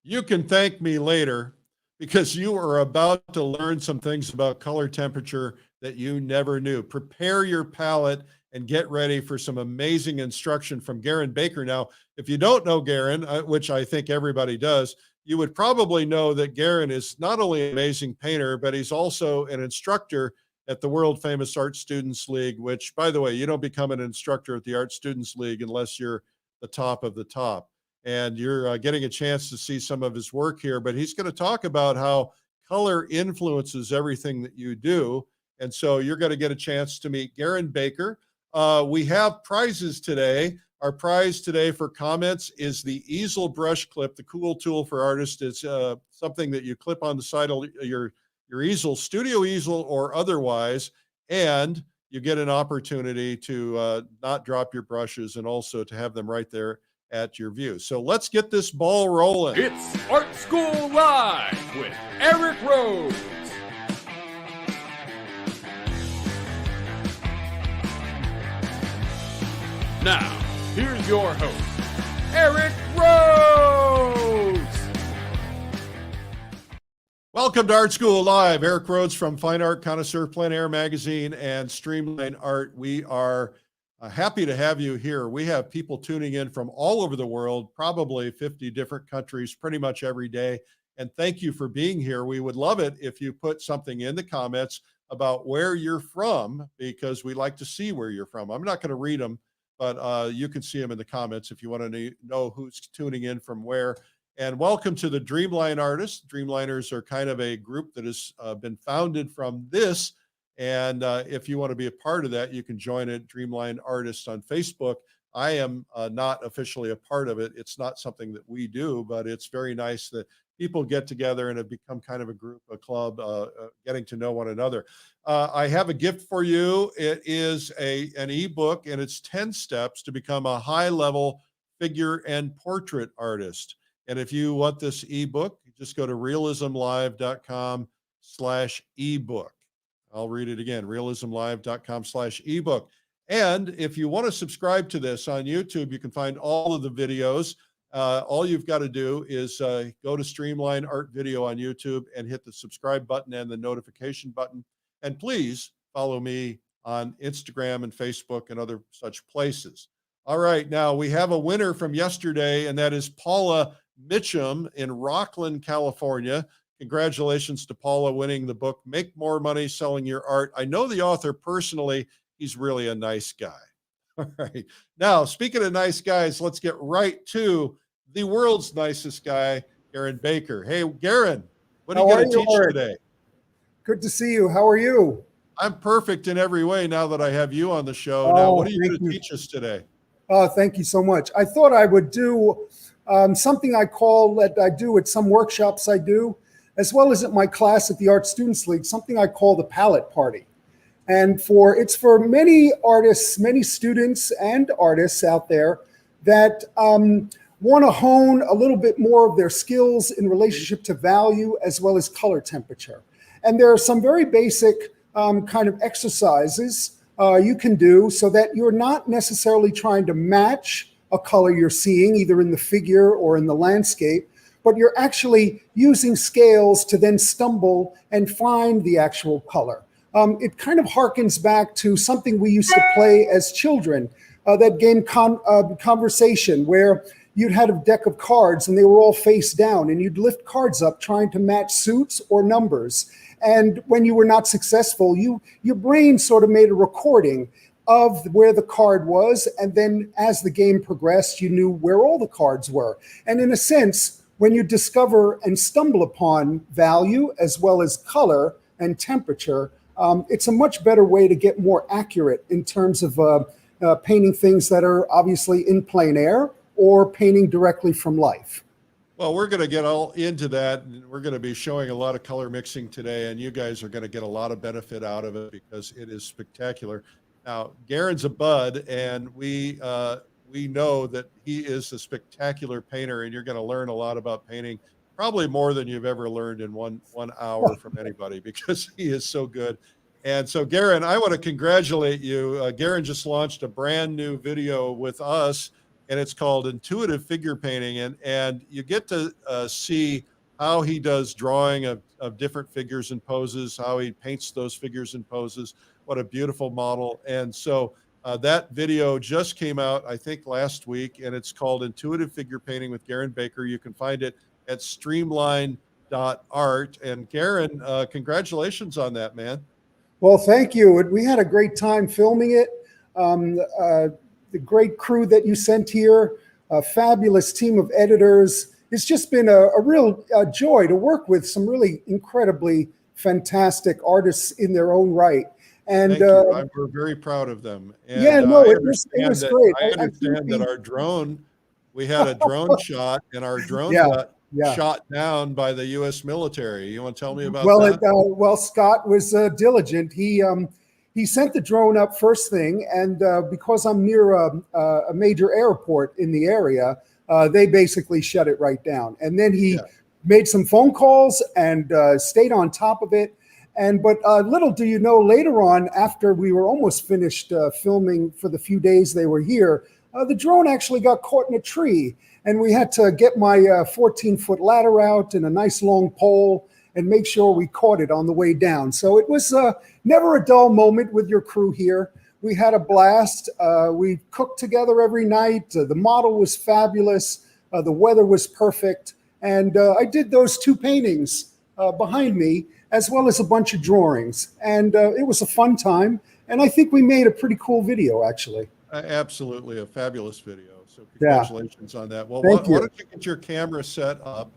You can thank me later because you are about to learn some things about color temperature that you never knew. Prepare your palette and get ready for some amazing instruction from Garin Baker. Now, if you don't know Garin, which I think everybody does, you would probably know that Garin is not only an amazing painter, but he's also an instructor at the world famous Art Students League, which, by the way, you don't become an instructor at the Art Students League unless you're the top of the top. And you're getting a chance to see some of his work here, but he's going to talk about how color influences everything that you do. And so you're going to get a chance to meet Garin Baker. We have prizes today. Our prize today for comments is the easel brush clip, the cool tool for artists. It's something that you clip on the side of your easel, studio easel or otherwise, and you get an opportunity to not drop your brushes and also to have them right there at your view. So let's get this ball rolling. It's Art School Live with Eric Rhodes. Now, here's your host, Eric Rhodes. Welcome to Art School Live. Eric Rhodes from Fine Art Connoisseur, Plein Air Magazine, and Streamline Art. We are happy to have you here. We have people tuning in from all over the world, probably 50 different countries, pretty much every day. And thank you for being here. We would love it if you put something in the comments about where you're from, because we like to see where you're from. I'm not going to read them, but you can see them in the comments if you want to know who's tuning in from where. And welcome to the Dreamline Artists. Dreamliners are kind of a group that has been founded from this. And if you want to be a part of that, you can join it, Dreamline Artists on Facebook. I am not officially a part of it. It's not something that we do, but it's very nice that people get together and have become kind of a group, a club, getting to know one another. I have a gift for you. It is an ebook, and it's 10 steps to become a high-level figure and portrait artist. And if you want this ebook, just go to realismlive.com/ebook. I'll read it again, realismlive.com/ebook. And if you want to subscribe to this on YouTube, you can find all of the videos. All you've got to do is go to Streamline Art Video on YouTube and hit the subscribe button and the notification button. And please follow me on Instagram and Facebook and other such places. All right, now we have a winner from yesterday, and that is Paula Mitchum in Rockland, California. Congratulations to Paula winning the book, Make More Money Selling Your Art. I know the author personally. He's really a nice guy. All right. Now, speaking of nice guys, let's get right to the world's nicest guy, Garin Baker. Hey, Garin, what are you going to teach today? Good to see you. How are you? I'm perfect in every way now that I have you on the show. Now, what are you going to teach us today? Thank you so much. I thought I would do something that I do at some workshops I do, as well as at my class at the Art Students League, something I call the palette party. And it's for many artists, many students and artists out there that want to hone a little bit more of their skills in relationship to value as well as color temperature. And there are some very basic kind of exercises you can do so that you're not necessarily trying to match a color you're seeing either in the figure or in the landscape, but you're actually using scales to then stumble and find the actual color. It kind of harkens back to something we used to play as children, that game Conversation, where you'd had a deck of cards and they were all face down, and you'd lift cards up trying to match suits or numbers. And when you were not successful, your brain sort of made a recording of where the card was, and then as the game progressed, you knew where all the cards were. And in a sense, when you discover and stumble upon value as well as color and temperature, it's a much better way to get more accurate in terms of painting things that are obviously in plein air or painting directly from life. Well, we're going to get all into that, and we're going to be showing a lot of color mixing today, and you guys are going to get a lot of benefit out of it because it is spectacular. Now, Garin's a bud, and we know that he is a spectacular painter, and you're going to learn a lot about painting, probably more than you've ever learned in one hour from anybody, because he is so good. And so, Garin, I want to congratulate you. Garin just launched a brand new video with us and it's called Intuitive Figure Painting. And you get to see how he does drawing of different figures and poses, how he paints those figures and poses. What a beautiful model. And so that video just came out, I think, last week, and it's called Intuitive Figure Painting with Garin Baker. You can find it at streamline.art. And Garin, congratulations on that, man. Well, thank you. We had a great time filming it. The great crew that you sent here, a fabulous team of editors. It's just been a real joy to work with some really incredibly fantastic artists in their own right. And thank you. We're very proud of them. And, yeah, no, it was great. I understand that our drone, we had a drone shot, and our drone got shot down by the U.S. military. You want to tell me about that? Well, Scott was diligent. He sent the drone up first thing, and because I'm near a major airport in the area, they basically shut it right down. And then he made some phone calls and stayed on top of it. But little do you know, later on, after we were almost finished filming for the few days they were here, the drone actually got caught in a tree. And we had to get my 14-foot ladder out and a nice long pole and make sure we caught it on the way down. So it was never a dull moment with your crew here. We had a blast. We cooked together every night. The model was fabulous. The weather was perfect. And I did those 2 paintings behind me, as well as a bunch of drawings. And it was a fun time. And I think we made a pretty cool video, actually. Absolutely, a fabulous video. So congratulations on that. Well, why don't you get your camera set up,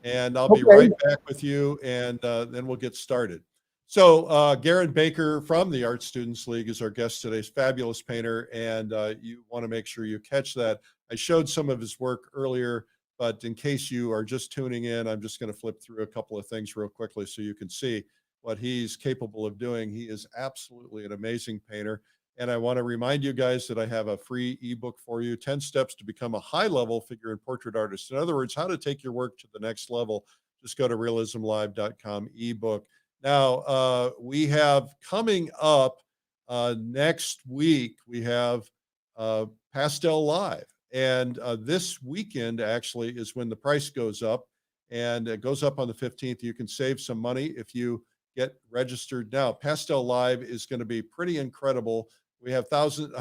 and I'll be right back with you, and then we'll get started. So Garin Baker from the Art Students League is our guest today. He's a fabulous painter, and you want to make sure you catch that. I showed some of his work earlier, but in case you are just tuning in, I'm just going to flip through a couple of things real quickly so you can see what he's capable of doing. He is absolutely an amazing painter. And I want to remind you guys that I have a free ebook for you, 10 steps to become a high-level figure and portrait artist. In other words, how to take your work to the next level. Just go to realismlive.com ebook. Now, we have coming up next week, we have Pastel Live. And this weekend, actually, is when the price goes up. And it goes up on the 15th. You can save some money if you get registered now. Pastel Live is going to be pretty incredible. We have hundreds and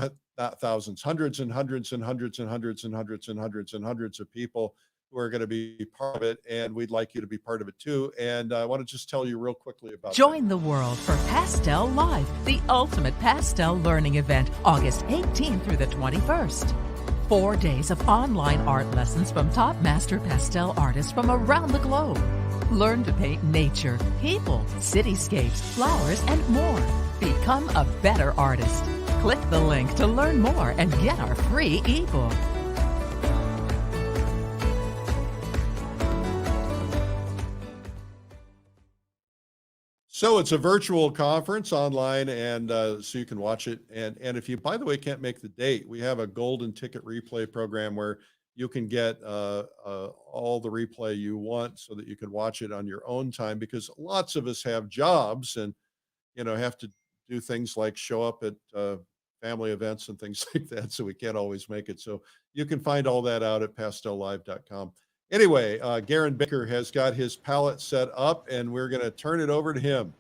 hundreds and hundreds and hundreds and hundreds and hundreds and hundreds of people who are going to be part of it, and we'd like you to be part of it too. And I want to just tell you real quickly about Join the world for Pastel Live, the ultimate pastel learning event, August 18th through the 21st. 4 days of online art lessons from top master pastel artists from around the globe. Learn to paint nature, people, cityscapes, flowers, and more. Become a better artist. Click the link to learn more and get our free ebook. So it's a virtual conference online, and so you can watch it. And if you, by the way, can't make the date, we have a golden ticket replay program where you can get all the replay you want so that you can watch it on your own time, because lots of us have jobs and, have to do things like show up at family events and things like that. So we can't always make it. So you can find all that out at pastellive.com. Anyway, Garin Baker has got his palette set up, and we're going to turn it over to him.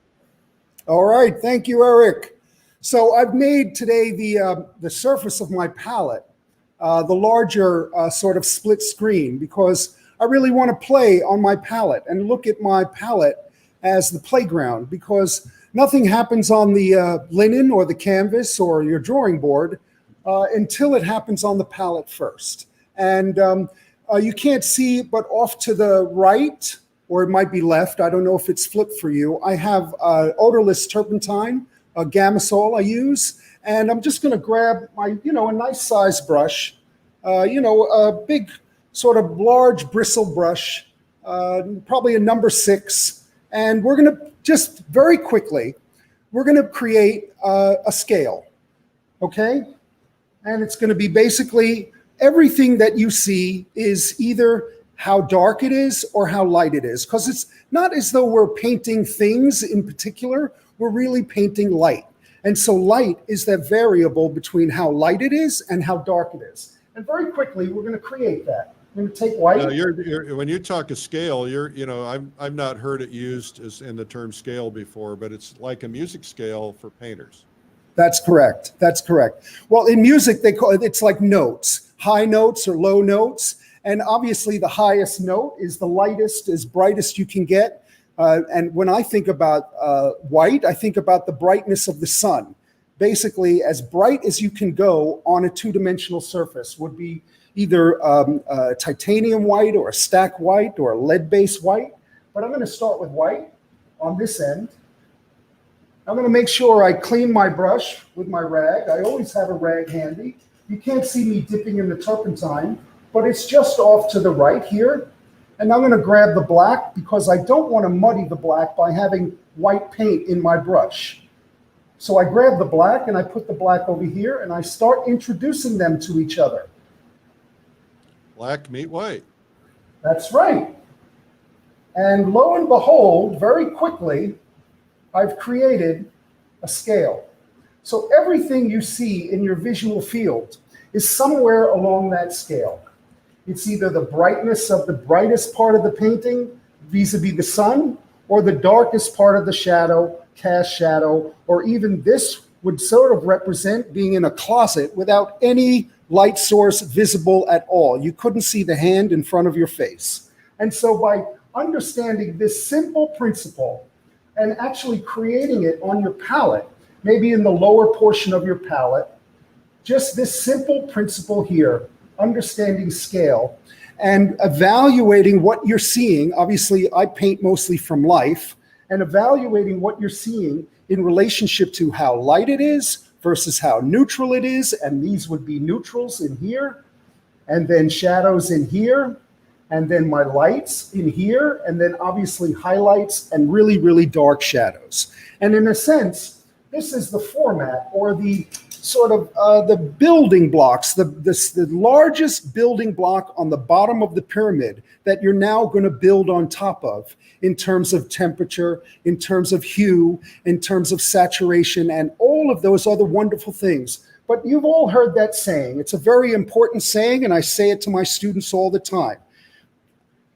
All right. Thank you, Eric. So I've made today the surface of my palette the larger sort of split screen, because I really want to play on my palette and look at my palette as the playground, because nothing happens on the linen or the canvas or your drawing board until it happens on the palette first. And you can't see, but off to the right, or it might be left, I don't know if it's flipped for you, I have odorless turpentine, a Gamasol I use. And I'm just going to grab my, a nice size brush, a big sort of large bristle brush, probably a number 6. And we're going to just very quickly, we're going to create a scale, okay? And it's going to be basically everything that you see is either how dark it is or how light it is, because it's not as though we're painting things in particular, we're really painting light. And so light is that variable between how light it is and how dark it is. And very quickly, we're going to create that. We're going to take white. Now, when you talk a scale, I've not heard it used as in the term scale before, but it's like a music scale for painters. That's correct. That's correct. Well, in music, they call it, it's like notes, high notes or low notes. And obviously the highest note is the lightest, as brightest you can get. And when I think about white, I think about the brightness of the sun. Basically, as bright as you can go on a two-dimensional surface would be either a titanium white or a stack white or a lead-based white. But I'm going to start with white on this end. I'm going to make sure I clean my brush with my rag. I always have a rag handy. You can't see me dipping in the turpentine, but it's just off to the right here. And I'm going to grab the black because I don't want to muddy the black by having white paint in my brush. So I grab the black and I put the black over here and I start introducing them to each other. Black meet white. That's right. And lo and behold, very quickly, I've created a scale. So everything you see in your visual field is somewhere along that scale. It's either the brightness of the brightest part of the painting vis-a-vis the sun, or the darkest part of the shadow, cast shadow, or even this would sort of represent being in a closet without any light source visible at all. You couldn't see the hand in front of your face. And so by understanding this simple principle and actually creating it on your palette, maybe in the lower portion of your palette, just this simple principle here, understanding scale and evaluating what you're seeing. Obviously, I paint mostly from life, and evaluating what you're seeing in relationship to how light it is versus how neutral it is. And these would be neutrals in here, and then shadows in here, and then my lights in here, and then obviously highlights and really, really dark shadows. And in a sense, this is the format or the sort of the building blocks, the largest building block on the bottom of the pyramid that you're now going to build on top of in terms of temperature, in terms of hue, in terms of saturation, and all of those other wonderful things. But you've all heard that saying. It's a very important saying, and I say it to my students all the time.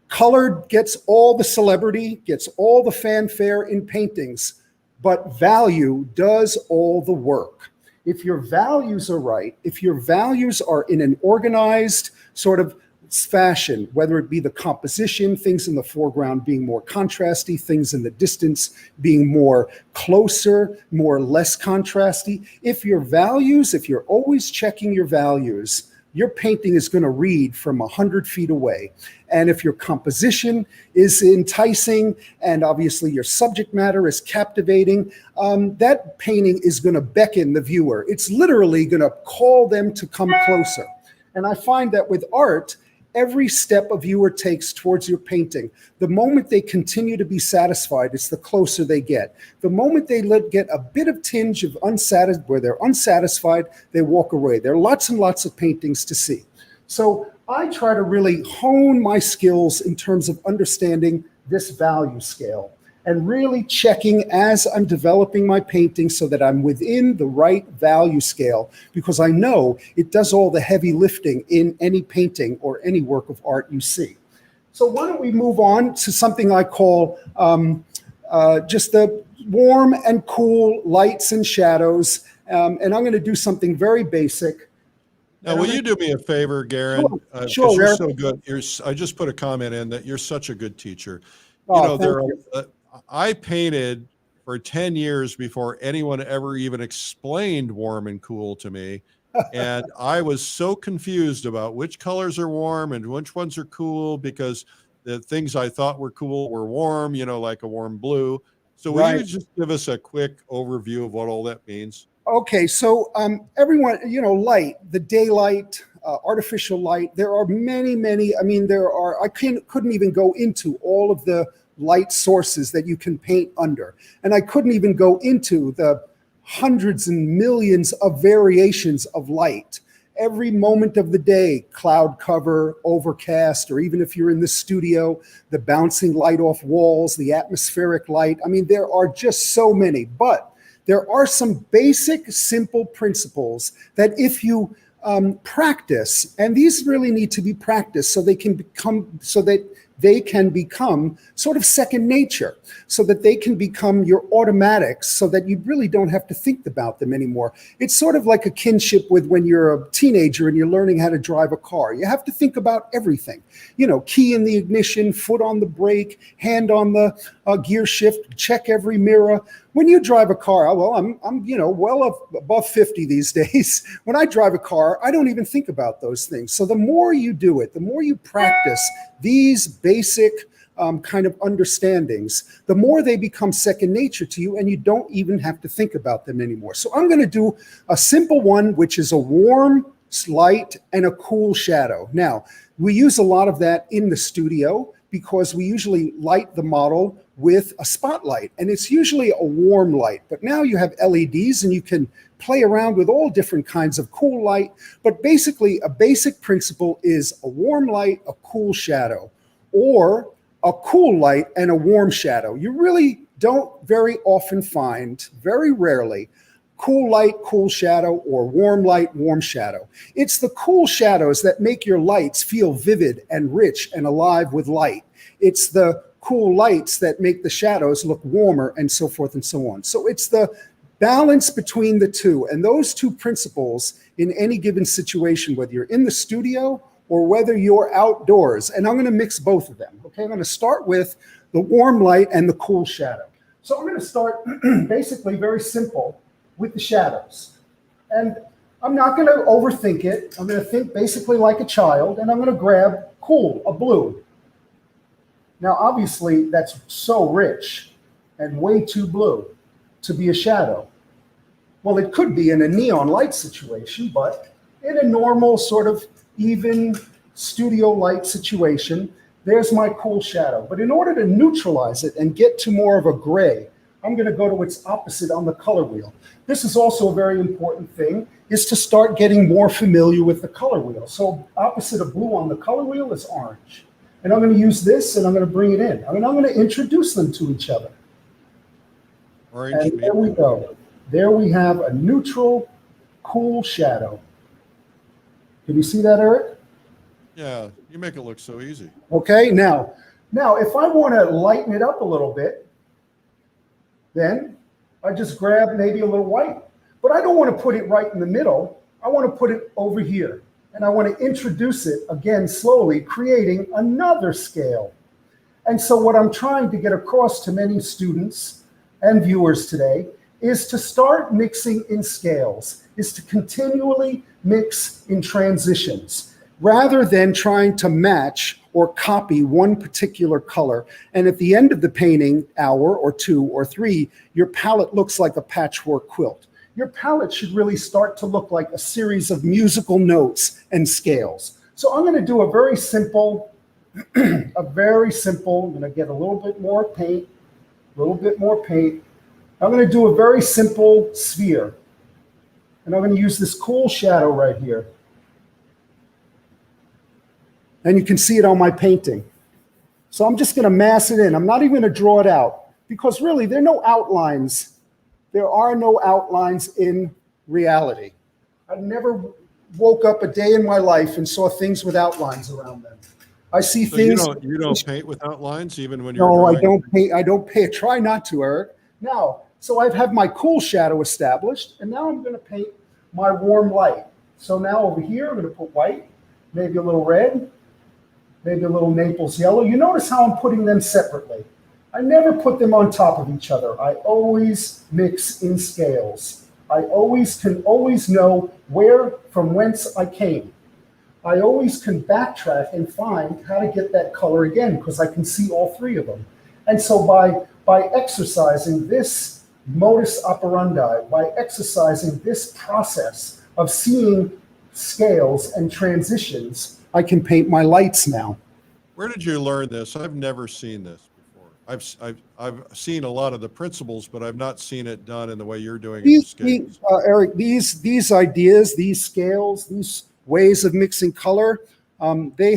Color gets all the celebrity, gets all the fanfare in paintings, but value does all the work. If your values are right, if your values are in an organized sort of fashion, whether it be the composition, things in the foreground being more contrasty, things in the distance being more closer, more less contrasty. If your values, if you're always checking your values, your painting is going to read from 100 feet away. And if your composition is enticing and obviously your subject matter is captivating, that painting is going to beckon the viewer. It's literally going to call them to come closer. And I find that with art, every step a viewer takes towards your painting, the moment they continue to be satisfied, it's the closer they get. The moment they get a bit of tinge of where they're unsatisfied, they walk away. There are lots and lots of paintings to see. So I try to really hone my skills in terms of understanding this value scale and really checking as I'm developing my painting so that I'm within the right value scale, because I know it does all the heavy lifting in any painting or any work of art you see. So why don't we move on to something I call just the warm and cool lights and shadows. And I'm gonna do something very basic. Now, will you do me a favor, Garin? Sure, You're Eric. so good. I just put a comment in that you're such a good teacher. Oh, thank you. I painted for 10 years before anyone ever even explained warm and cool to me. And I was so confused about which colors are warm and which ones are cool, because the things I thought were cool were warm, like a warm blue. So will you just give us a quick overview of what all that means? Okay, so everyone, light, the daylight, artificial light, there are many, I couldn't even go into all of the light sources that you can paint under. And I couldn't even go into the hundreds and millions of variations of light. Every moment of the day, cloud cover, overcast, or even if you're in the studio, the bouncing light off walls, the atmospheric light. There are just so many, but there are some basic, simple principles that if you practice, and these really need to be practiced so that they can become sort of second nature, so that they can become your automatics, so that you really don't have to think about them anymore. It's sort of like a kinship with when you're a teenager and you're learning how to drive a car. You have to think about everything. Key in the ignition, foot on the brake, hand on the gear shift, check every mirror. When you drive a car, well, I'm well above 50 these days. When I drive a car, I don't even think about those things. So the more you do it, the more you practice these basic kind of understandings, the more they become second nature to you, and you don't even have to think about them anymore. So I'm going to do a simple one, which is a warm light and a cool shadow. Now, we use a lot of that in the studio because we usually light the model with a spotlight, and it's usually a warm light. But now you have LEDs and you can play around with all different kinds of cool light. But basically, a basic principle is a warm light, a cool shadow, or a cool light and a warm shadow. You really don't very often find, very rarely, cool light, cool shadow, or warm light, warm shadow. It's the cool shadows that make your lights feel vivid and rich and alive with light. It's the cool lights that make the shadows look warmer, and so forth and so on. So it's the balance between the two, and those two principles in any given situation, whether you're in the studio or whether you're outdoors. And I'm going to mix both of them. Okay, I'm going to start with the warm light and the cool shadow. So I'm going to start basically very simple with the shadows. And I'm not going to overthink it. I'm going to think basically like a child, and I'm going to grab cool, a blue. Now, obviously, that's so rich and way too blue to be a shadow. Well, it could be in a neon light situation, but in a normal sort of even studio light situation, there's my cool shadow. But in order to neutralize it and get to more of a gray, I'm going to go to its opposite on the color wheel. This is also a very important thing, is to start getting more familiar with the color wheel. So opposite of blue on the color wheel is orange. And I'm going to use this and I'm going to bring it in. I'm going to introduce them to each other. Orange. And there we go. There we have a neutral, cool shadow. Can you see that, Eric? Yeah, you make it look so easy. Okay, now if I want to lighten it up a little bit, then I just grab maybe a little white. But I don't want to put it right in the middle. I want to put it over here. And I want to introduce it again slowly, creating another scale. And so what I'm trying to get across to many students and viewers today is to start mixing in scales, is to continually mix in transitions, rather than trying to match or copy one particular color. And at the end of the painting hour or 2 or 3, your palette looks like a patchwork quilt. Your palette should really start to look like a series of musical notes and scales. So I'm going to do a very simple, I'm going to get a little bit more paint, I'm going to do a very simple sphere. And I'm going to use this cool shadow right here. And you can see it on my painting. So I'm just going to mass it in. I'm not even going to draw it out, because really there are no outlines. There are no outlines in reality. I've never woke up a day in my life and saw things with outlines around them. I see things. You don't paint with outlines even when you're No, drawing? I don't paint. I don't paint. Try not to, Eric. Now, so I've had my cool shadow established, and now I'm going to paint my warm light. So now over here, I'm going to put white, maybe a little red, maybe a little Naples yellow. You notice how I'm putting them separately. I never put them on top of each other. I always mix in scales. I can always know from whence I came. I always can backtrack and find how to get that color again, because I can see all 3 of them. And so by exercising this modus operandi, by exercising this process of seeing scales and transitions, I can paint my lights now. Where did you learn this? I've never seen this before. I've seen a lot of the principles, but I've not seen it done in the way you're doing it. Eric, these ideas, these scales, these ways of mixing color, they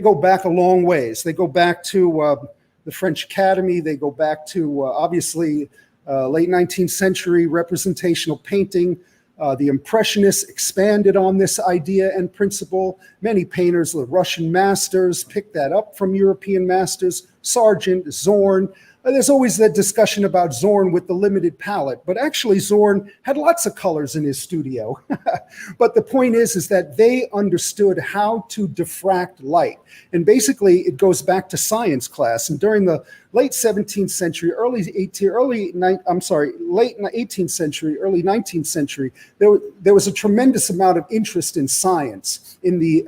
go back a long ways. They go back to the French Academy. They go back to obviously late 19th century representational painting. The Impressionists expanded on this idea and principle. Many painters, the Russian masters, picked that up from European masters. Sargent, Zorn. There's always that discussion about Zorn with the limited palette, but actually Zorn had lots of colors in his studio. But the point is that they understood how to diffract light. And basically it goes back to science class. And during the late 17th century, late 18th century, early 19th century, there was a tremendous amount of interest in science, in the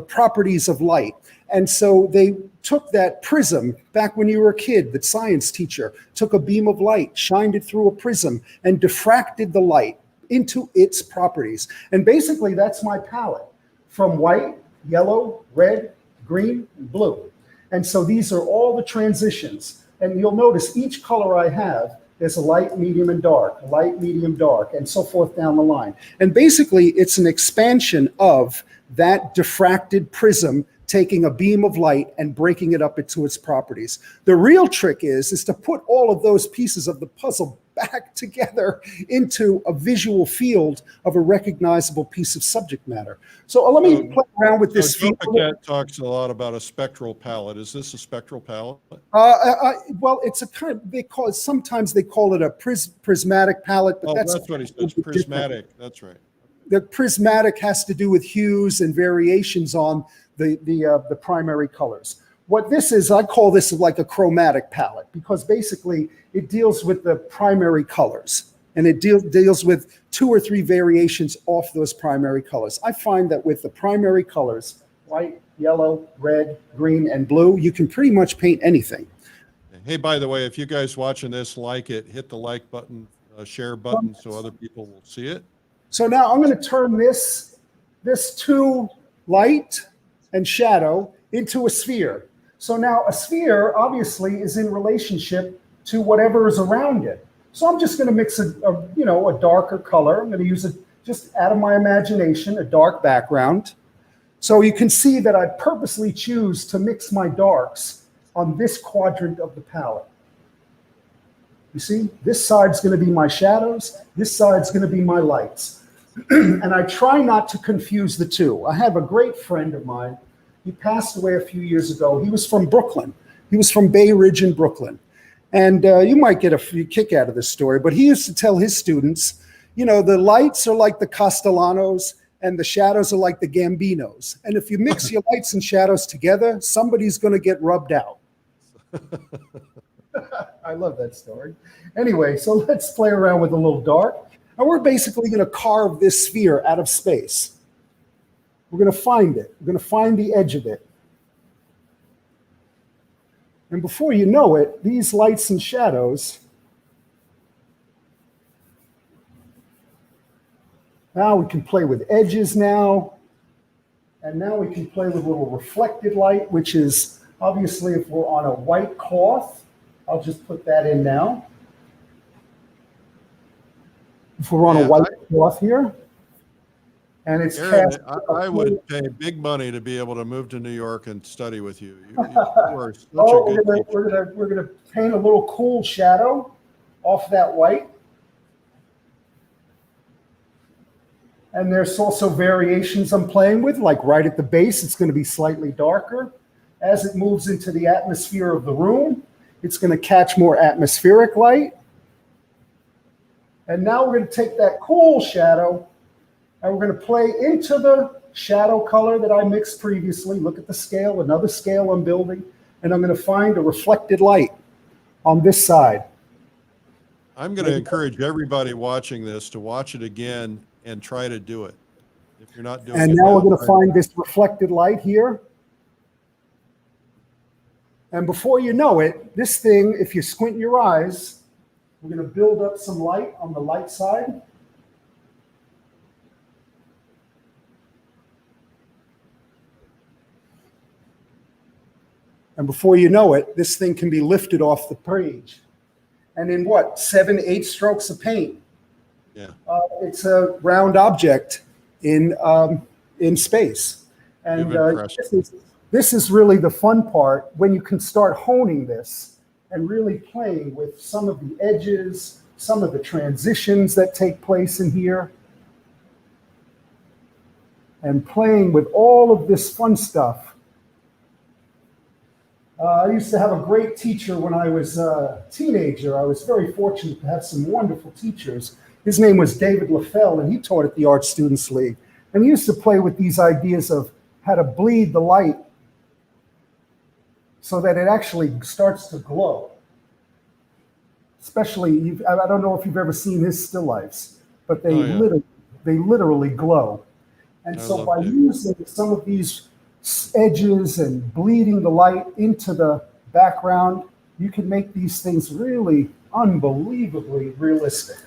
properties of light. And so they took that prism, back when you were a kid, the science teacher took a beam of light, shined it through a prism, and diffracted the light into its properties. And basically that's my palette, from white, yellow, red, green, and blue. And so these are all the transitions. And you'll notice each color I have, there's a light, medium, and dark, light, medium, dark, and so forth down the line. And basically it's an expansion of that diffracted prism, taking a beam of light and breaking it up into its properties. The real trick is to put all of those pieces of the puzzle back together into a visual field of a recognizable piece of subject matter. So let me play around with this. Joe Paquette talks a lot about a spectral palette. Is this a spectral palette? Well, it's a kind of, sometimes they call it a prismatic palette, but that's what he says, prismatic, that's right. The prismatic has to do with hues and variations on the primary colors. What this is, I call this like a chromatic palette, because basically it deals with the primary colors, and it deals with 2 or 3 variations off those primary colors. I find that with the primary colors, white, yellow, red, green, and blue, you can pretty much paint anything. Hey, by the way, if you guys watching this like it, hit the like button, share button, so other people will see it. So now I'm going to turn this to light and shadow into a sphere. So now a sphere obviously is in relationship to whatever is around it. So I'm just going to mix a darker color. I'm going to use just out of my imagination, a dark background. So you can see that I purposely choose to mix my darks on this quadrant of the palette. You see, this side's going to be my shadows. This side's going to be my lights. And I try not to confuse the two. I have a great friend of mine. He passed away a few years ago. He was from Brooklyn. He was from Bay Ridge in Brooklyn. And you might get a kick out of this story, but he used to tell his students, the lights are like the Castellanos and the shadows are like the Gambinos. And if you mix your lights and shadows together, somebody's going to get rubbed out. I love that story. Anyway, so let's play around with a little dark. And we're basically going to carve this sphere out of space. We're going to find it. We're going to find the edge of it. And before you know it, these lights and shadows, now we can play with edges now. And now we can play with a little reflected light, which is obviously if we're on a white cloth, I'll just put that in now. If we're on a white cloth here, and it's Aaron, cast. I would pay big money to be able to move to New York and study with you. You are such a good teacher. We're gonna paint a little cool shadow off that white. And there's also variations I'm playing with, like right at the base, it's going to be slightly darker. As it moves into the atmosphere of the room, it's going to catch more atmospheric light. And now we're going to take that cool shadow and we're going to play into the shadow color that I mixed previously. Look at the scale, another scale I'm building, and I'm going to find a reflected light on this side. I'm going to encourage everybody watching this to watch it again and try to do it. If you're not doing it. And now we're going to find this reflected light here. And before you know it, this thing, if you squint your eyes, we're going to build up some light on the light side. And before you know it, this thing can be lifted off the page. And in what, 7, 8 strokes of paint? Yeah. It's a round object in space. And this is really the fun part, when you can start honing this and really playing with some of the edges some of the transitions that take place in here, and playing with all of this fun stuff. I used to have a great teacher when I was a teenager. I was very fortunate to have some wonderful teachers. His name was David LaFell, and he taught at the Art Students League. And he used to play with these ideas of how to bleed the light so that it actually starts to glow. Especially, I don't know if you've ever seen his still lifes, but they literally glow. And so by using some of these edges and bleeding the light into the background, you can make these things really unbelievably realistic.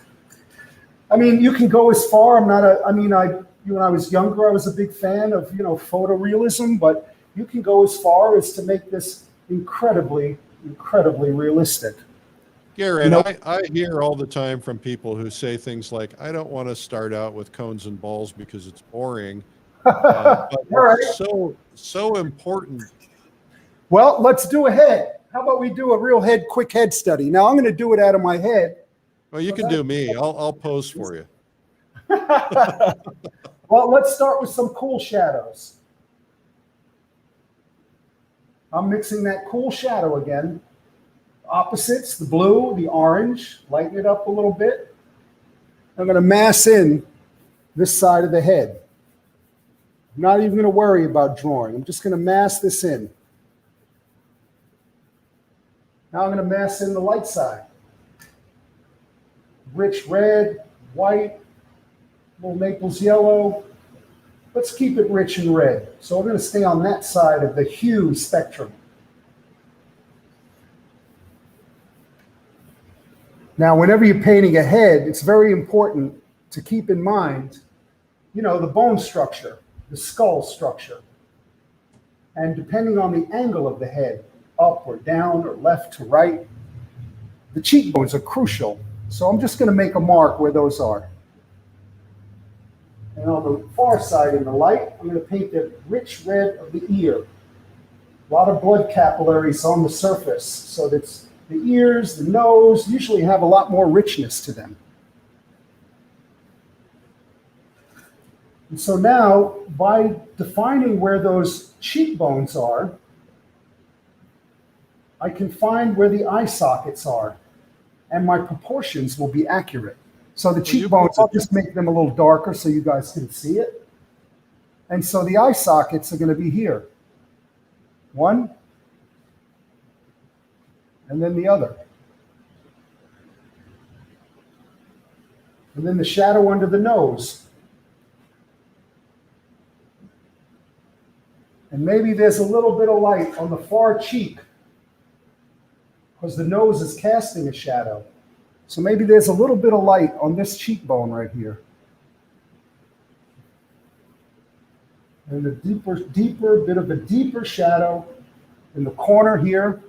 I mean, you can go as far. When I was younger, I was a big fan of, photorealism, but you can go as far as to make this incredibly, incredibly realistic. Garin, I hear all the time from people who say things like, I don't want to start out with cones and balls because it's boring. But it's so important. Well, let's do a head. How about we do a real quick head study? Now, I'm going to do it out of my head. Well, you can do me. I'll pose for you. Well, let's start with some cool shadows. I'm mixing that cool shadow again. Opposites, the blue, the orange, lighten it up a little bit. I'm going to mass in this side of the head. I'm not even going to worry about drawing. I'm just going to mass this in. Now I'm going to mass in the light side. Rich red, white, little Naples yellow. Let's keep it rich and red. So we're going to stay on that side of the hue spectrum. Now, whenever you're painting a head, it's very important to keep in mind, the bone structure, the skull structure. And depending on the angle of the head, up or down or left to right, the cheekbones are crucial. So I'm just going to make a mark where those are. And on the far side in the light, I'm going to paint the rich red of the ear. A lot of blood capillaries on the surface, so that's the ears, the nose, usually have a lot more richness to them. And so now, by defining where those cheekbones are, I can find where the eye sockets are, and my proportions will be accurate. So the cheekbones, I'll just make them a little darker so you guys can see it. And so the eye sockets are going to be here. One, and then the other. And then the shadow under the nose. And maybe there's a little bit of light on the far cheek because the nose is casting a shadow. So maybe there's a little bit of light on this cheekbone right here. And a bit of a deeper shadow in the corner here,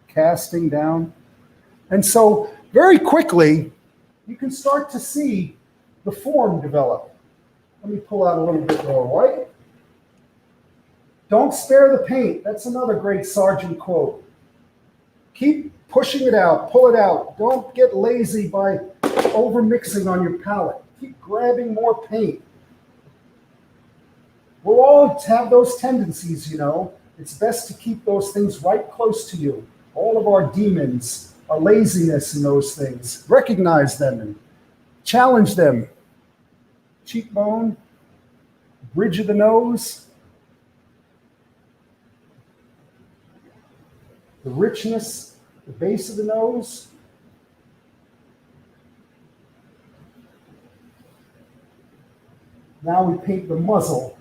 casting down. And so very quickly, you can start to see the form develop. Let me pull out a little bit more white. Don't spare the paint. That's another great Sargent quote. Keep pushing it out, pull it out. Don't get lazy by over mixing on your palette. Keep grabbing more paint. We'll all have those tendencies, It's best to keep those things right close to you. All of our demons, our laziness in those things. Recognize them and challenge them. Cheekbone, bridge of the nose, the richness, the base of the nose. Now we paint the muzzle,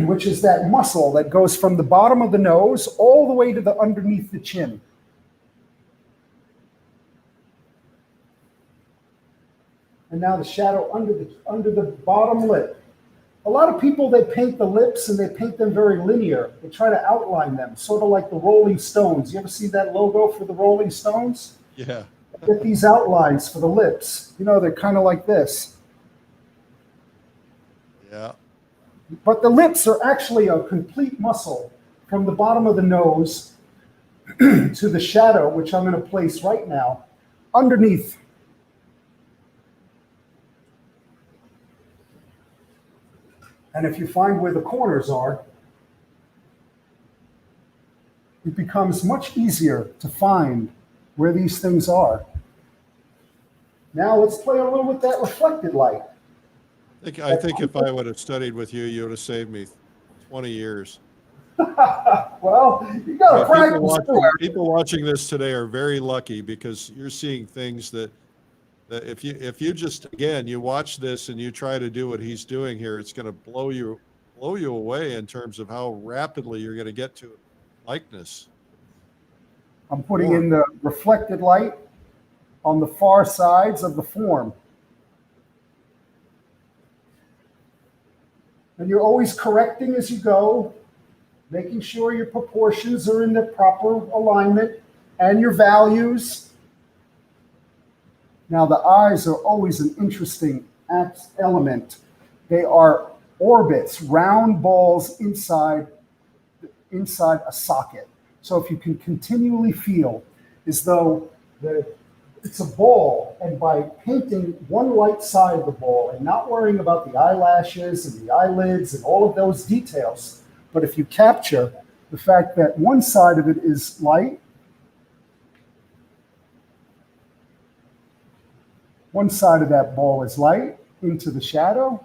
which is that muscle that goes from the bottom of the nose all the way to the underneath the chin. And now the shadow under the bottom lip. A lot of people, they paint the lips and they paint them very linear. They try to outline them, sort of like the Rolling Stones. You ever see that logo for the Rolling Stones? Yeah. Get these outlines for the lips. They're kind of like this. Yeah. But the lips are actually a complete muscle from the bottom of the nose to the shadow, which I'm going to place right now, underneath. And if you find where the corners are, it becomes much easier to find where these things are. Now let's play a little with that reflected light. I think if I would have studied with you, you would have saved me 20 years. Well, you got to practice. People watching this today are very lucky because you're seeing things that if you just, again, you watch this and you try to do what he's doing here, it's going to blow you away in terms of how rapidly you're going to get to likeness. I'm putting in the reflected light on the far sides of the form. And you're always correcting as you go, making sure your proportions are in the proper alignment and your values. Now, the eyes are always an interesting element. They are orbits, round balls inside a socket. So if you can continually feel as though it's a ball, and by painting one light side of the ball and not worrying about the eyelashes and the eyelids and all of those details, but if you capture the fact that one side of it is light, one side of that ball is light into the shadow,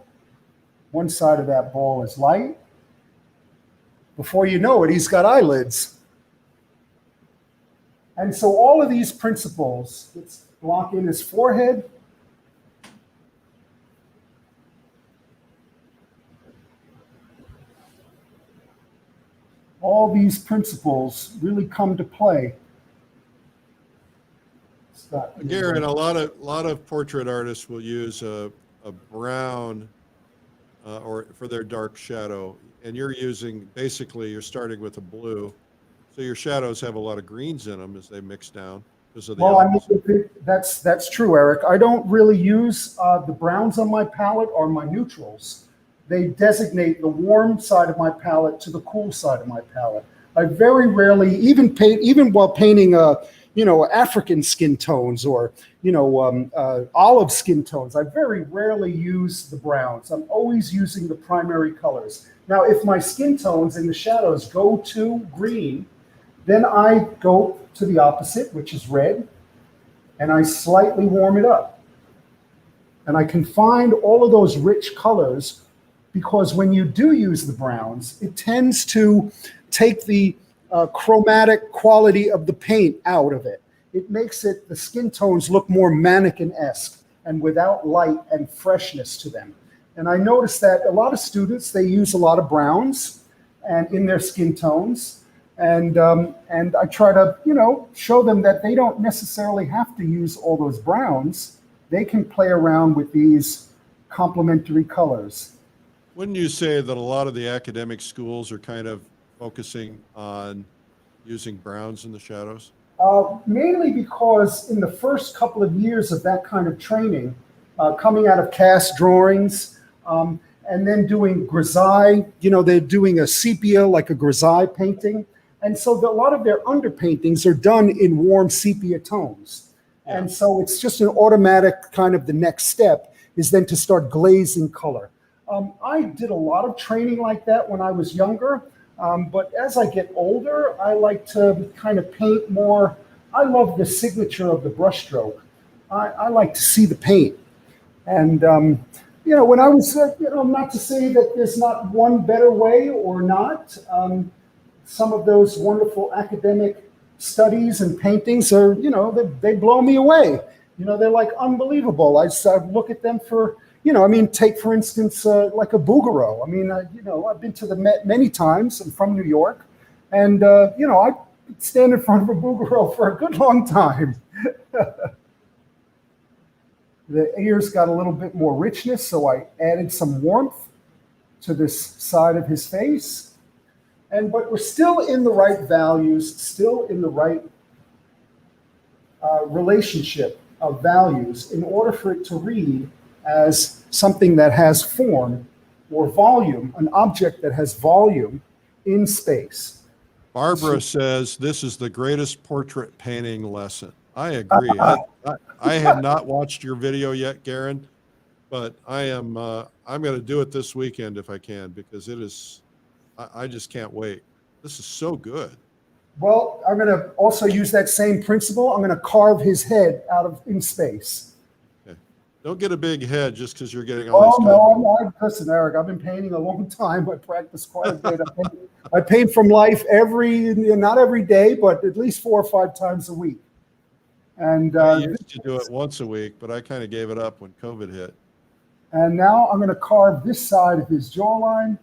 one side of that ball is light. Before you know it, he's got eyelids. And so all of these principles, let's block in his forehead. All these principles really come to play. Garin, a lot of portrait artists will use a brown or for their dark shadow, and you're starting with a blue. So your shadows have a lot of greens in them as they mix down because of the that's true, Eric. I don't really use the browns on my palette or my neutrals. They designate the warm side of my palette to the cool side of my palette. I very rarely even while painting African skin tones or olive skin tones. I very rarely use the browns. I'm always using the primary colors. Now, if my skin tones in the shadows go to green, then I go to the opposite, which is red, and I slightly warm it up. And I can find all of those rich colors because when you do use the browns, it tends to take the chromatic quality of the paint out of it. It makes the skin tones look more mannequin-esque and without light and freshness to them. And I noticed that a lot of students, they use a lot of browns and in their skin tones. And I try to, show them that they don't necessarily have to use all those browns. They can play around with these complementary colors. Wouldn't you say that a lot of the academic schools are kind of focusing on using browns in the shadows? Mainly because in the first couple of years of that kind of training, coming out of cast drawings, and then doing grisaille, they're doing a sepia, like a grisaille painting. And so a lot of their underpaintings are done in warm sepia tones. Yeah. And so it's just an automatic kind of the next step is then to start glazing color. I did a lot of training like that when I was younger. But as I get older, I like to kind of paint more. I love the signature of the brushstroke. I like to see the paint. And, when I was, not to say that there's not one better way or not. Some of those wonderful academic studies and paintings are, they blow me away. They're like unbelievable. I look at them for, take for instance, like a Bouguereau. I've been to the Met many times. I'm from New York. And, I stand in front of a Bouguereau for a good long time. The ears got a little bit more richness, so I added some warmth to this side of his face. But we're still in the right values, still in the right relationship of values in order for it to read as something that has form or volume, an object that has volume in space. Barbara says this is the greatest portrait painting lesson. I agree. I have not watched your video yet, Garin, but I'm going to do it this weekend if I can, because it is, I just can't wait. This is so good. Well, I'm going to also use that same principle. I'm going to carve his head out of in space. Okay. Don't get a big head just because you're getting all these No, listen, Eric, I've been painting a long time. I practice quite a bit. I paint from life not every day, but at least 4 or 5 times a week. And I used to do it once a week, but I kind of gave it up when COVID hit. And now I'm going to carve this side of his jawline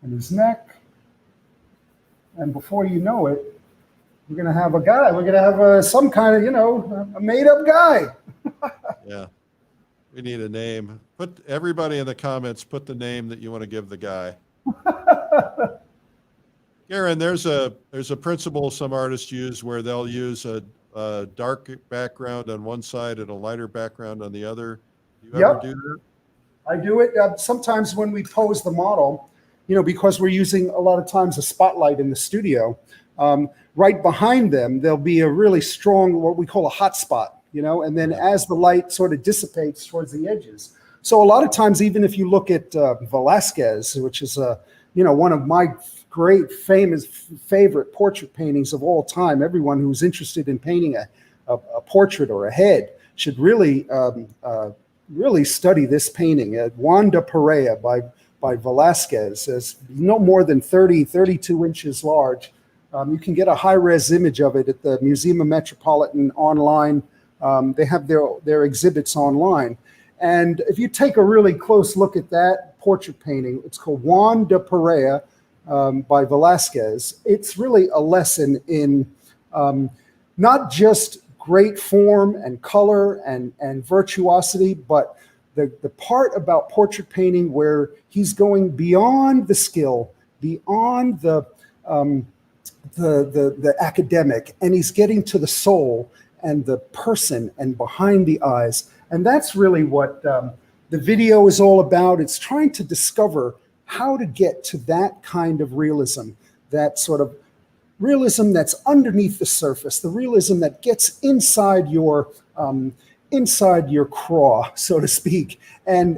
and his neck. And before you know it, we're going to have a guy. We're going to have some kind of, a made-up guy. Yeah. We need a name. Put everybody in the comments, put the name that you want to give the guy. Garin, there's a principle some artists use where they'll use a dark background on one side and a lighter background on the other. Do you ever do that? I do it sometimes when we pose the model, because we're using a lot of times a spotlight in the studio. Right behind them, there'll be a really strong, what we call a hot spot, and then as the light sort of dissipates towards the edges. So a lot of times, even if you look at Velázquez, which is one of my great favorite portrait paintings of all time, everyone who's interested in painting a portrait or a head should really study this painting. Juan de Pareja by Velázquez is no more than 32 inches large. You can get a high-res image of it at the Museum of Metropolitan online. They have their exhibits online. And if you take a really close look at that portrait painting, it's called Juan de Pareja by Velázquez. It's really a lesson in not just great form and color and virtuosity, but the part about portrait painting where he's going beyond the skill, beyond the academic, and he's getting to the soul and the person and behind the eyes. And that's really what the video is all about. It's trying to discover how to get to that kind of realism, that sort of realism that's underneath the surface, the realism that gets inside your craw, so to speak. And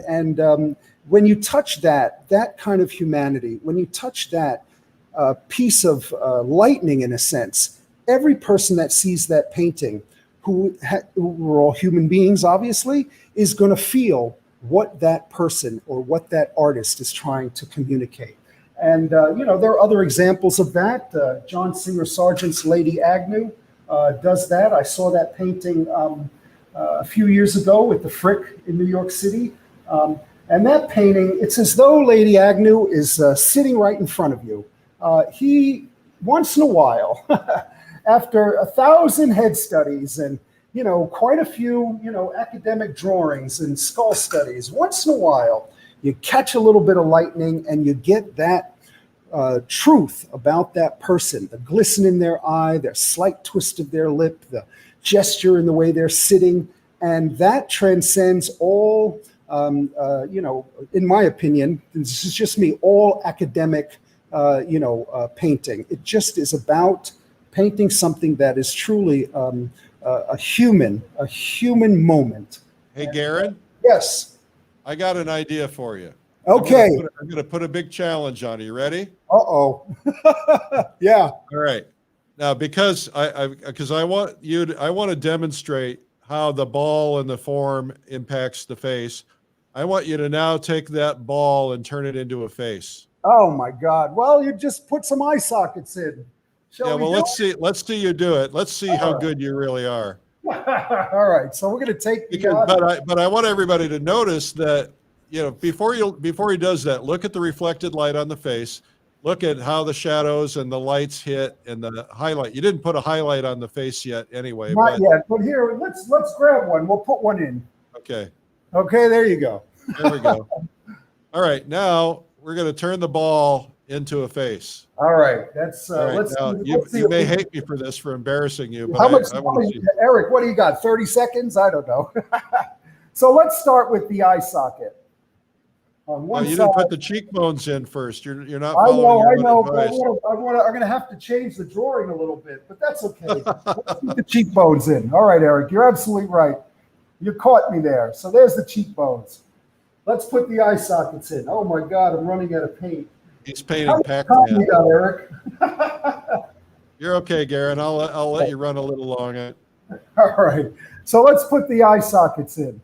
when you touch that kind of humanity, when you touch that piece of lightning, in a sense, every person that sees that painting, who we're all human beings, obviously, is going to feel what that person or what that artist is trying to communicate. And, there are other examples of that. John Singer Sargent's Lady Agnew does that. I saw that painting a few years ago at the Frick in New York City. And that painting, it's as though Lady Agnew is sitting right in front of you. He, once in a while, after 1,000 head studies and, quite a few, academic drawings and skull studies, once in a while, you catch a little bit of lightning and you get that truth about that person, the glisten in their eye, their slight twist of their lip, the gesture in the way they're sitting. And that transcends all, in my opinion, this is just me, all academic, painting. It just is about painting something that is truly a human moment. Hey, Garin? Yes. I got an idea for you. Okay. I'm going to put a big challenge on you. You ready? Uh-oh. Yeah. All right. Now, because I want to demonstrate how the ball and the form impacts the face. I want you to now take that ball and turn it into a face. Oh my God. Well, you just put some eye sockets in. Let's see you do it. Let's see how good you really are. All right. So we're going to take but I want everybody to notice that, before he does that, look at the reflected light on the face. Look at how the shadows and the lights hit and the highlight. You didn't put a highlight on the face yet anyway. Not yet, but here, let's grab one. We'll put one in. Okay. Okay, there you go. There we go. All right, now we're going to turn the ball into a face. All right, that's All right, let's. now, let's you may hate me for this, for embarrassing you, but how much? I want to see. Eric, what do you got? 30 seconds? I don't know. So let's start with the eye socket. on Oh, one you side. didn't put the cheekbones in first. You're not I following know, I your know, own but advice. I'm gonna have to change the drawing a little bit, but that's okay. Let's put the cheekbones in. All right, Eric, you're absolutely right. You caught me there. So there's the cheekbones. Let's put the eye sockets in. Oh my God, I'm running out of paint. He's How painting much time Pac-Man. you got, Eric? You're okay, Garin. I'll let you run a little long. All right. So let's put the eye sockets in.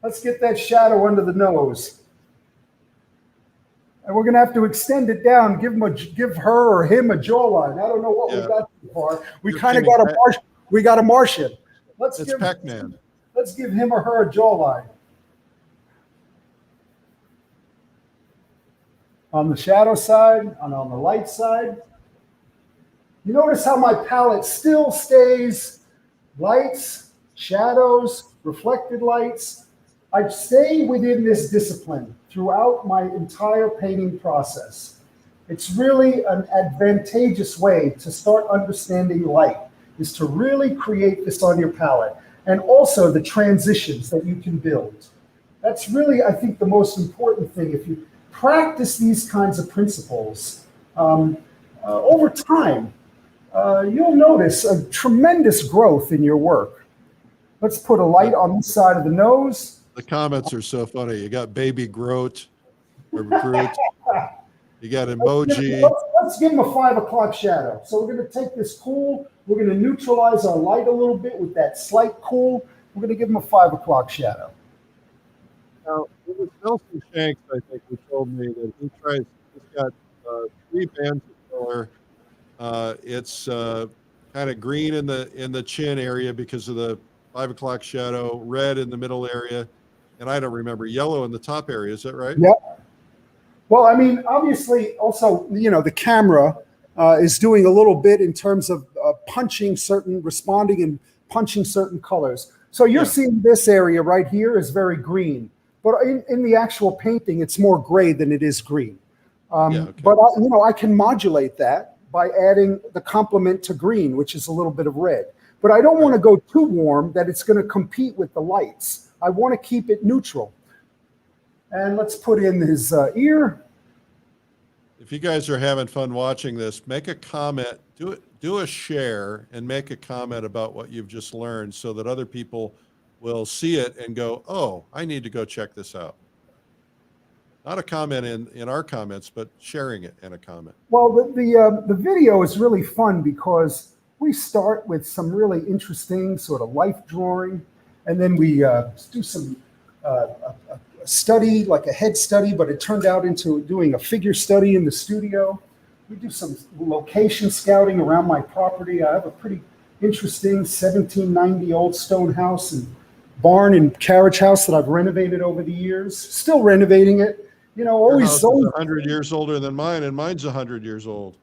Let's get that shadow under the nose. And we're going to have to extend it down, give her or him a jawline. I don't know what we Yeah. got so far. We You're kind of painting got a Martian. It's Pac-Man. Let's give him or her a jawline. On the shadow side and on the light side. You notice how my palette still stays lights, shadows, reflected lights. I stay within this discipline throughout my entire painting process. It's really an advantageous way to start understanding light, is to really create this on your palette, and also the transitions that you can build. That's really, I think, the most important thing. If you practice these kinds of principles over time, you'll notice a tremendous growth in your work. Let's put a light on this side of the nose. The comments are so funny. You got Baby Groot or Groot. You got emoji. Let's give him a 5 o'clock shadow. So we're going to take this cool. We're going to neutralize our light a little bit with that slight cool. We're going to give him a 5 o'clock shadow. Now, it was Nelson Shanks, I think, who told me that he's got 3 bands of color. It's kind of green in the chin area because of the 5 o'clock shadow, red in the middle area, and I don't remember, yellow in the top area. Is that right? Yep. Well, I mean, obviously, also, the camera is doing a little bit in terms of responding and punching certain colors. So you're seeing this area right here is very green, but in the actual painting, it's more gray than it is green. But I can modulate that by adding the complement to green, which is a little bit of red. But I don't want to go too warm that it's going to compete with the lights. I want to keep it neutral. And let's put in his ear. If you guys are having fun watching this, make a comment, do a share and make a comment about what you've just learned so that other people will see it and go, oh, I need to go check this out. Not a comment in our comments, but sharing it in a comment. Well, the video is really fun because we start with some really interesting sort of life drawing, and then we do some study, like a head study, but it turned out into doing a figure study in the studio. We do some location scouting around my property. I have a pretty interesting 1790 old stone house and barn and carriage house that I've renovated over the years. Still renovating it. Your house is 100 years older than mine, and mine's 100 years old.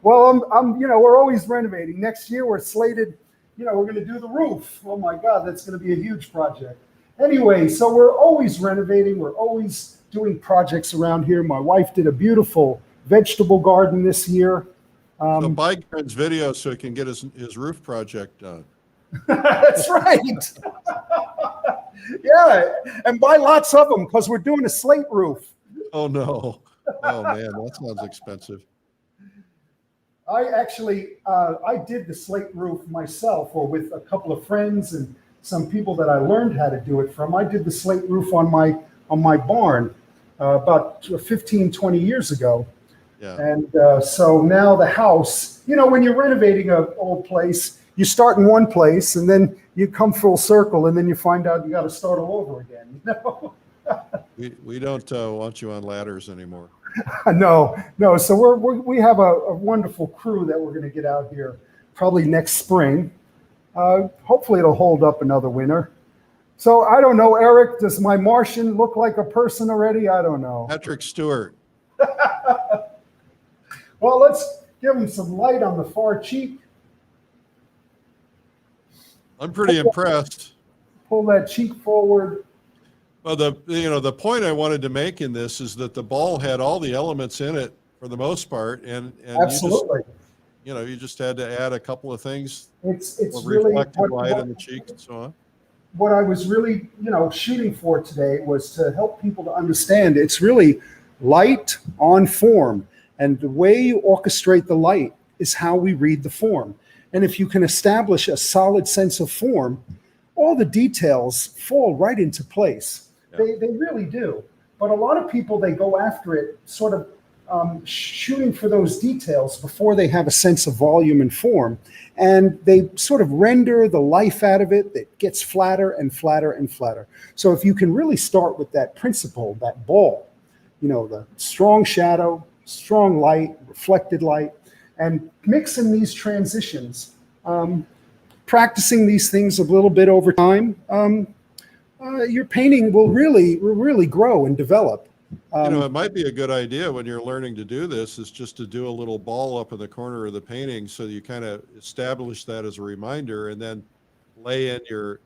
Well, we're always renovating. Next year, we're slated, we're going to do the roof. Oh my God, that's going to be a huge project. Anyway, so we're always renovating. We're always doing projects around here. My wife did a beautiful vegetable garden this year. So buy Garin's video so he can get his roof project done. That's right. Yeah, and buy lots of them because we're doing a slate roof. Oh, no. Oh, man, that sounds expensive. I actually, I did the slate roof myself, or with a couple of friends and some people that I learned how to do it from. I did the slate roof on my barn about 15, 20 years ago. Yeah. And so now the house, when you're renovating an old place, you start in one place and then you come full circle and then you find out you got to start all over again. We don't want you on ladders anymore. No. So we have a wonderful crew that we're going to get out here probably next spring. Hopefully it'll hold up another winter. So I don't know, Eric, does my Martian look like a person already? I don't know. Patrick Stewart. Well, let's give him some light on the far cheek. I'm pretty impressed. Pull that cheek forward. Well, the point I wanted to make in this is that the ball had all the elements in it for the most part, and Absolutely. you just had to add a couple of things. It's or really reflected light on the cheek and so on. what I was really, shooting for today was to help people to understand it's really light on form. And the way you orchestrate the light is how we read the form. And if you can establish a solid sense of form, all the details fall right into place. Yeah. They really do. But a lot of people, they go after it sort of shooting for those details before they have a sense of volume and form. And they sort of render the life out of it that gets flatter and flatter and flatter. So if you can really start with that principle, that ball, the strong shadow, strong light, reflected light, and mixing these transitions, practicing these things a little bit over time, your painting will really grow and develop. It might be a good idea when you're learning to do this is just to do a little ball up in the corner of the painting so you kind of establish that as a reminder, and then lay in your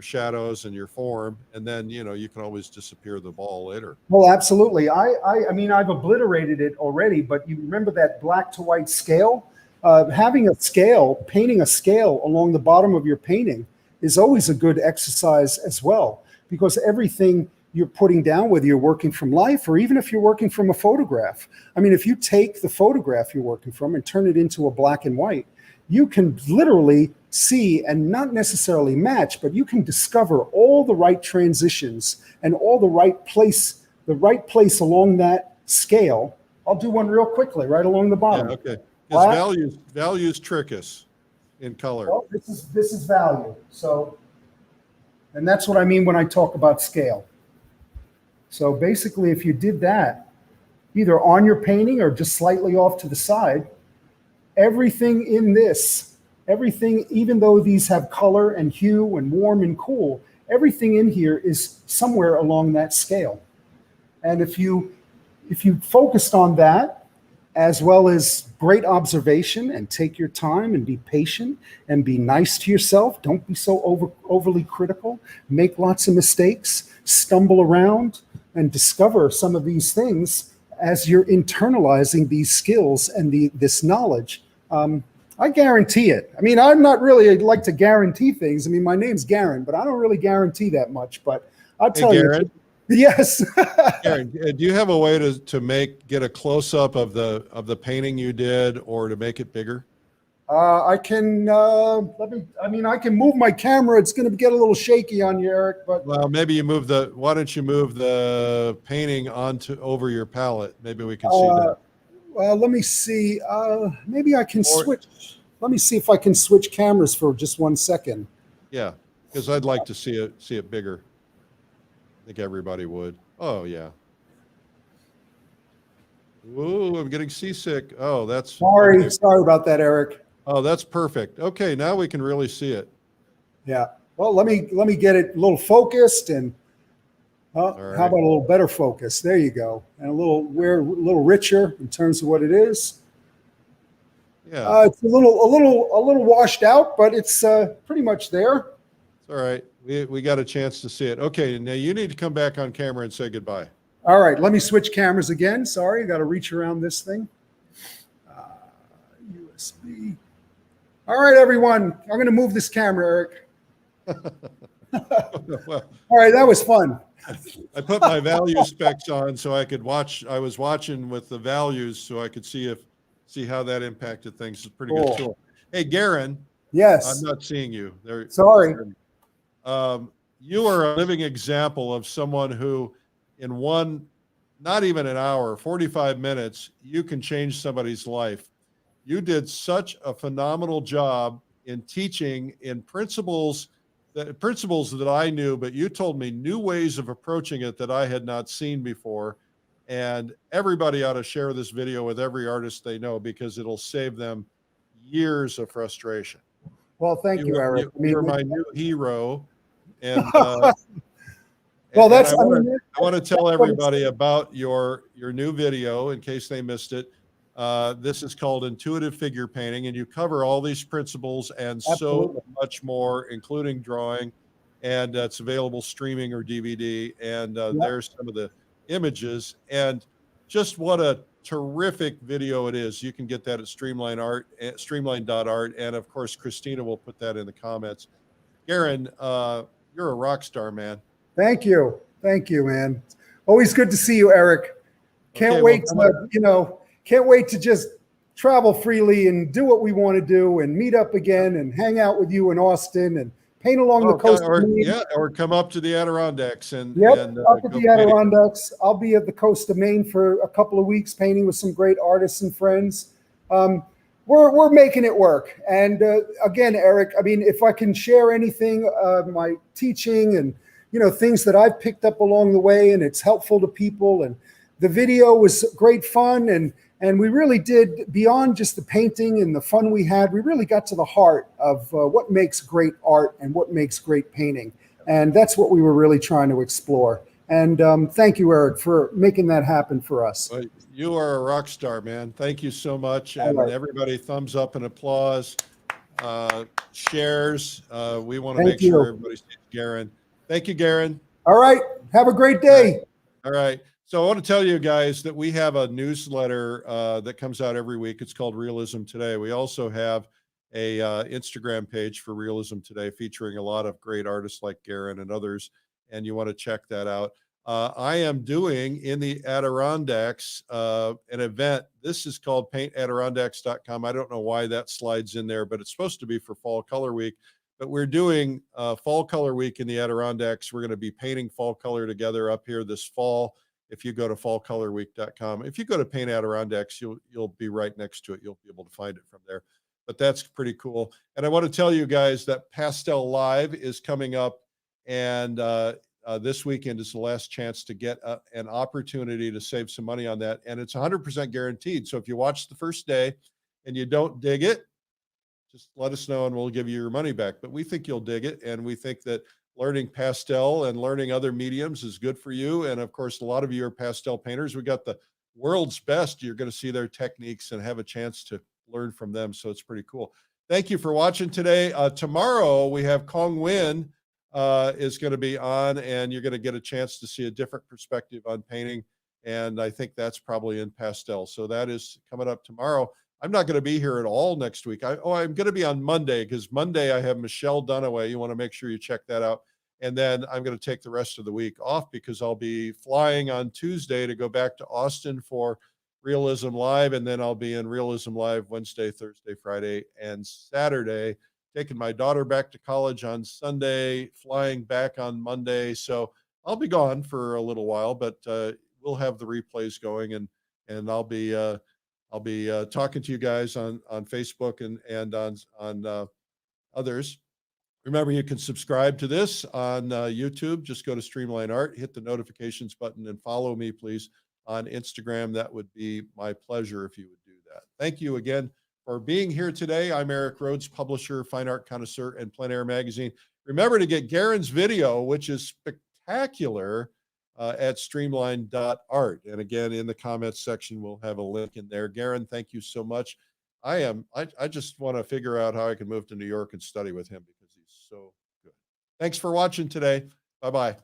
shadows and your form, and then you can always disappear the ball later. Well, absolutely. I mean, I've obliterated it already, but you remember that black to white scale? Having a scale, painting a scale along the bottom of your painting is always a good exercise as well, because everything you're putting down, whether you're working from life or even if you're working from a photograph. I mean, if you take the photograph you're working from and turn it into a black and white, you can literally see and not necessarily match, but you can discover all the right transitions and all the right place along that scale. I'll do one real quickly, right along the bottom. Yeah, okay. Because values trick us in color. Well, this is value. So, and that's what I mean when I talk about scale. So basically, if you did that, either on your painting or just slightly off to the side, everything in this, even though these have color and hue and warm and cool, everything in here is somewhere along that scale. And if you focused on that, as well as great observation and take your time and be patient and be nice to yourself, don't be so overly critical, make lots of mistakes, stumble around, and discover some of these things as you're internalizing these skills and this knowledge. I guarantee it. I mean, I'm not really like to guarantee things. I mean, my name's Garin, but I don't really guarantee that much. But I'll tell you. Yes. Garin, do you have a way to get a close up of the painting you did, or to make it bigger? I can I can move my camera. It's going to get a little shaky on you, Eric, but well, maybe why don't you move the painting over your palette? Maybe we can see that. Well, let me see. Maybe I can switch. Let me see if I can switch cameras for just 1 second. Yeah, because I'd like to see it bigger. I think everybody would. Oh yeah. Ooh, I'm getting seasick. Oh, that's sorry about that, Eric. Oh, that's perfect. Okay, now we can really see it. Yeah. Well, let me get it a little focused, and right. How about a little better focus? There you go, and a little richer in terms of what it is. Yeah. It's a little washed out, but it's pretty much there. It's all right. We got a chance to see it. Okay, now you need to come back on camera and say goodbye. All right, let me switch cameras again. Sorry, I got to reach around this thing. USB. All right, everyone. I'm going to move this camera, Eric. Well, all right, that was fun. I put my value specs on so I could watch. I was watching with the values so I could see how that impacted things. It's a pretty good tool. Hey, Garin. Yes. I'm not seeing you. Sorry. You are a living example of someone who, in not even an hour, 45 minutes, you can change somebody's life. You did such a phenomenal job in teaching in principles that I knew, but you told me new ways of approaching it that I had not seen before. And everybody ought to share this video with every artist they know, because it'll save them years of frustration. Well, thank you, Eric. You're my new hero. And well, I want to tell everybody about your new video in case they missed it. This is called Intuitive Figure Painting, and you cover all these principles and so much more, including drawing. And it's available streaming or DVD. And there's some of the images. And just what a terrific video it is. You can get that at streamline.art. And of course, Christina will put that in the comments. Garin, you're a rock star, man. Thank you. Thank you, man. Always good to see you, Eric. Can't Okay, well, wait to, can't wait to just travel freely and do what we want to do and meet up again and hang out with you in Austin and paint along the coast of Maine. or come up to the Adirondacks and Yep, up at go the painting. Adirondacks. I'll be at the coast of Maine for a couple of weeks painting with some great artists and friends. We're making it work. And again, Eric, I mean, if I can share anything, my teaching and things that I've picked up along the way, and it's helpful to people. And the video was great fun, and we really did, beyond just the painting and the fun we had, we really got to the heart of what makes great art and what makes great painting. And that's what we were really trying to explore. And thank you, Eric, for making that happen for us. Well, you are a rock star, man. Thank you so much. And right. everybody, thumbs up and applause, shares. We want to Thank make sure you. everybody sees Garin. Thank you, Garin. All right. Have a great day. All right. So I want to tell you guys that we have a newsletter that comes out every week. It's called Realism Today. We also have a Instagram page for Realism Today featuring a lot of great artists like Garin and others, and you want to check that out. I am doing in the Adirondacks an event. This is called paintadirondacks.com. I don't know why that slides in there, but it's supposed to be for Fall Color Week. But we're doing Fall Color Week in the Adirondacks. We're going to be painting fall color together up here this fall. If you go to fallcolorweek.com, if you go to Paint Adirondacks, you'll be right next to it. You'll be able to find it from there. But that's pretty cool. And I want to tell you guys that Pastel Live is coming up, and this weekend is the last chance to get an opportunity to save some money on that. And it's 100% guaranteed. So if you watch the first day and you don't dig it, just let us know and we'll give you your money back. But we think you'll dig it. And we think that learning pastel and learning other mediums is good for you. And of course, a lot of you are pastel painters. We got the world's best. You're going to see their techniques and have a chance to learn from them. So it's pretty cool. Thank you for watching today. Tomorrow we have Kong Win is going to be on, and you're going to get a chance to see a different perspective on painting. And I think that's probably in pastel. So that is coming up tomorrow. I'm not going to be here at all next week. I'm going to be on Monday, because Monday I have Michelle Dunaway. You want to make sure you check that out. And then I'm going to take the rest of the week off, because I'll be flying on Tuesday to go back to Austin for Realism Live. And then I'll be in Realism Live Wednesday, Thursday, Friday, and Saturday, taking my daughter back to college on Sunday, flying back on Monday. So I'll be gone for a little while, but we'll have the replays going, and I'll be talking to you guys on Facebook and on others. Remember, you can subscribe to this on YouTube. Just go to Streamline Art, hit the notifications button, and follow me, please, on Instagram. That would be my pleasure if you would do that. Thank you again for being here today. I'm Eric Rhodes, publisher, fine art connoisseur, and Plein Air Magazine. Remember to get Garin's video, which is spectacular, at streamline.art. And again, in the comments section, we'll have a link in there. Garin, thank you so much. I just want to figure out how I can move to New York and study with him, because he's so good. Thanks for watching today. Bye-bye.